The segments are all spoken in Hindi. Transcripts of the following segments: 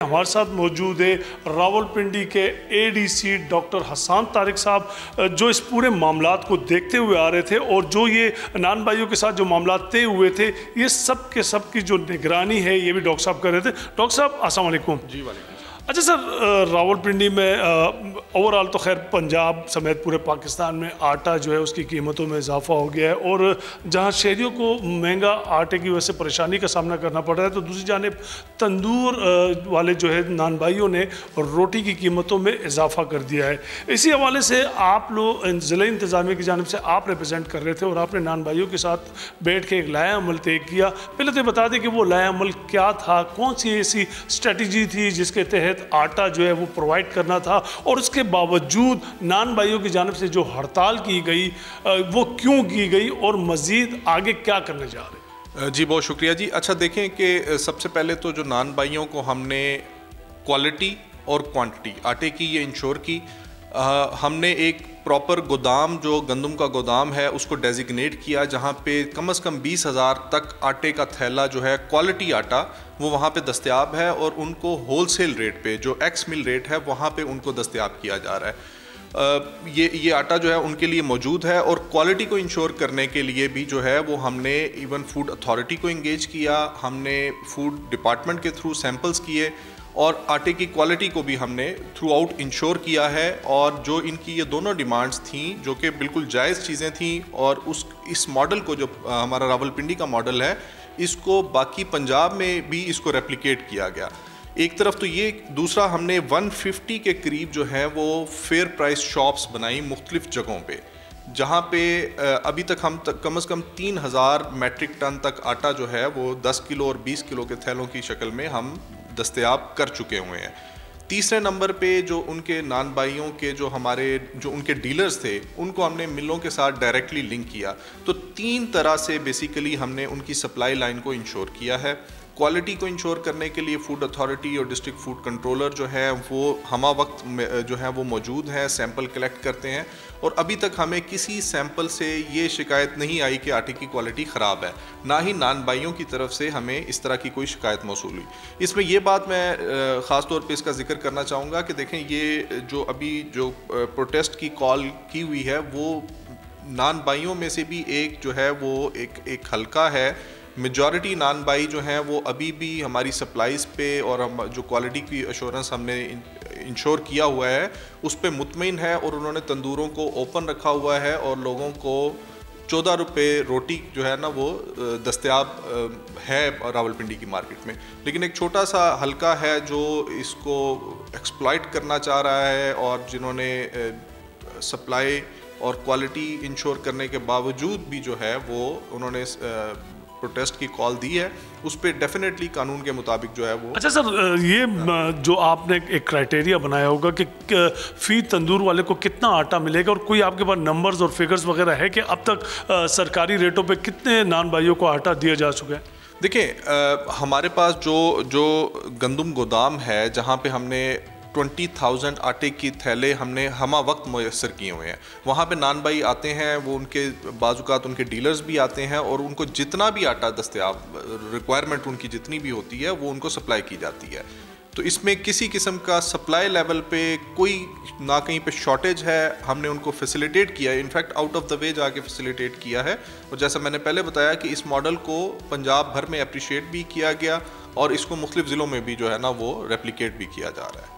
हमारे साथ मौजूद है रावलपिंडी के एडीसी डॉक्टर हसन तारिक साहब, जो इस पूरे मामलात को देखते हुए आ रहे थे और जो ये नान भाइयों के साथ जो मामलात तय हुए थे, ये सब के सब की जो निगरानी है ये भी डॉक्टर साहब कर रहे थे। डॉक्टर साहब अस्सलाम वालेकुम। जी वालेकुम। अच्छा सर, रावलपिंडी में ओवरऑल तो खैर पंजाब समेत पूरे पाकिस्तान में आटा जो है उसकी कीमतों में इजाफा हो गया है और जहां शहरियों को महंगा आटे की वजह से परेशानी का सामना करना पड़ रहा है, तो दूसरी जानिब तंदूर वाले जो है नान भाइयों ने रोटी की कीमतों में इजाफा कर दिया है। इसी हवाले से आप लोग ज़िला इंतज़ामिया की जानिब से आप रिप्रेजेंट कर रहे थे और आपने नान भाइयों के साथ बैठ के एक लाया अमल तय किया। पहले तो बता दें कि वो लाया अमल क्या था, कौन सी ऐसी स्ट्रेटजी थी जिसके तहत आटा जो है वो प्रोवाइड करना था, और उसके बावजूद नान भाइयों की जानिब से जो हड़ताल की गई वो क्यों की गई और मज़ीद आगे क्या करने जा रहे हैं? जी बहुत शुक्रिया जी। अच्छा देखें कि सबसे पहले तो जो नान भाइयों को हमने क्वालिटी और क्वांटिटी आटे की ये इंश्योर की। हमने एक प्रॉपर गोदाम जो गंदम का गोदाम है उसको डेजिग्नेट किया, जहाँ पे कम से कम 20,000 तक आटे का थैला जो है क्वालिटी आटा वो वहाँ पे दस्तयाब है, और उनको होलसेल रेट पे जो एक्स मिल रेट है वहाँ पे उनको दस्तयाब किया जा रहा है। ये आटा जो है उनके लिए मौजूद है, और क्वालिटी को इंश्योर करने के लिए भी जो है वो हमने इवन फूड अथॉरिटी को इंगेज किया, हमने फूड डिपार्टमेंट के थ्रू सैंपल्स किए, और आटे की क्वालिटी को भी हमने थ्रू आउट इंश्योर किया है। और जो इनकी ये दोनों डिमांड्स थी जो कि बिल्कुल जायज़ चीज़ें थी, और इस मॉडल को जो हमारा रावलपिंडी का मॉडल है इसको बाकी पंजाब में भी इसको रेप्लिकेट किया गया। एक तरफ तो ये, दूसरा हमने 150 के करीब जो है वो फेयर प्राइस शॉप्स बनाई मुख्तलिफ जगहों पे, जहाँ पे अभी तक हम कम से कम 3,000 मेट्रिक टन तक आटा जो है वो 10 किलो और 20 किलो के थैलों की शक्ल में हम दस्तयाब कर चुके हुए हैं। तीसरे नंबर पे जो उनके नान भाइयों के जो उनके डीलर्स थे उनको हमने मिलों के साथ डायरेक्टली लिंक किया। तो 3 तरह से बेसिकली हमने उनकी सप्लाई लाइन को इंश्योर किया है। क्वालिटी को इंश्योर करने के लिए फूड अथॉरिटी और डिस्ट्रिक्ट फूड कंट्रोलर जो है वो हमा वक्त जो है वो मौजूद हैं, सैंपल कलेक्ट करते हैं, और अभी तक हमें किसी सैंपल से ये शिकायत नहीं आई कि आटे की क्वालिटी ख़राब है, ना ही नान भाइयों की तरफ से हमें इस तरह की कोई शिकायत मौसूल हुई। इसमें ये बात मैं ख़ास तौर पे इसका जिक्र करना चाहूँगा कि देखें, ये जो अभी जो प्रोटेस्ट की कॉल की हुई है वो नान भाइयों में से भी एक जो है वो एक हल्का है। मेजॉरिटी नान भाई जो हैं वो अभी भी हमारी सप्लाईज़ पे और हम जो क्वालिटी की अश्योरेंस हमने इंश्योर किया हुआ है उस पे मुतमईन है, और उन्होंने तंदूरों को ओपन रखा हुआ है और लोगों को 14 रुपये रोटी जो है ना वो दस्तयाब है रावलपिंडी की मार्केट में। लेकिन एक छोटा सा हल्का है जो इसको एक्सप्लॉइट करना चाह रहा है, और जिन्होंने सप्लाई और क्वालिटी इंश्योर करने के बावजूद भी जो है वो उन्होंने प्रोटेस्ट की कॉल दी है, उस पर डेफिनेटली कानून के मुताबिक जो है वो। अच्छा सर, ये जो आपने एक क्राइटेरिया बनाया होगा कि फी तंदूर वाले को कितना आटा मिलेगा, और कोई आपके पास नंबर्स और फिगर्स वगैरह है कि अब तक सरकारी रेटों पे कितने नान भाइयों को आटा दिया जा चुका है? देखिए, हमारे पास जो गंदम गोदाम है जहाँ पे हमने 20,000 आटे की थैले हमने हमा वक्त मुयस्सर किए हुए हैं, वहाँ पे नान भाई आते हैं, वो उनके बाजुकात उनके डीलर्स भी आते हैं, और उनको जितना भी आटा दस्तयाब रिक्वायरमेंट उनकी जितनी भी होती है वो उनको सप्लाई की जाती है। तो इसमें किसी किस्म का सप्लाई लेवल पे कोई ना कहीं पे शॉर्टेज है, हमने उनको फैसिलिटेट किया है, in fact out of the way जाके फैसिलिटेट किया है। और जैसा मैंने पहले बताया कि इस मॉडल को पंजाब भर में अप्रिशिएट भी किया गया, और इसको मुख्तलिफ ज़िलों में भी जो है ना वो रेप्लिकेट भी किया जा रहा है।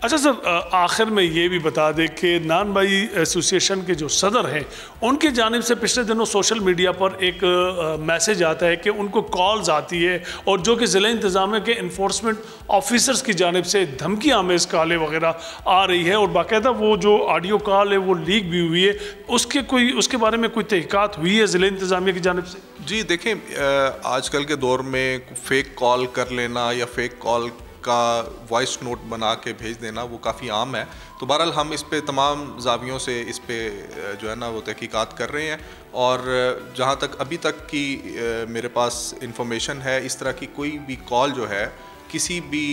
अच्छा सर, आखिर में ये भी बता दें कि नान भाई एसोसिएशन के जो सदर हैं उनकी जानिब से पिछले दिनों सोशल मीडिया पर एक मैसेज आता है कि उनको कॉल्स आती है, और जो कि ज़िला इंतज़ामिया के इन्फोर्समेंट ऑफिसर्स की जानिब से धमकी आमेज़ कॉलें वगैरह आ रही है, और बाकायदा वो जो ऑडियो कॉल है वो लीक भी हुई है। उसके बारे में कोई तहकीकात हुई है ज़िला इंतज़ामिया की जानिब से? जी देखें, आजकल के दौर में फ़ेक कॉल कर लेना या फ़ेक कॉल का वॉइस नोट बना के भेज देना वो काफ़ी आम है। तो बहरहाल हम इस पे तमाम ज़ावियों से इस पे जो है ना वो तहकीकात कर रहे हैं, और जहाँ तक अभी तक की मेरे पास इंफॉर्मेशन है, इस तरह की कोई भी कॉल जो है किसी भी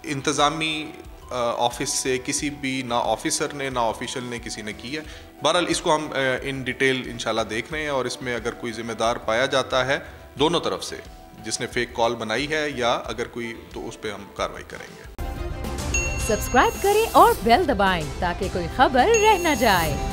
इंतज़ामी ऑफिस से किसी भी ना ऑफिसर ने ना ऑफिशियल ने किसी ने की है। बहरहाल इसको हम इन डिटेल इंशाल्लाह देख रहे हैं, और इसमें अगर कोई ज़िम्मेदार पाया जाता है दोनों तरफ से, जिसने फेक कॉल बनाई है, या अगर कोई तो उस पर हम कार्रवाई करेंगे। सब्सक्राइब करें और बेल दबाएं ताकि कोई खबर रह न जाए।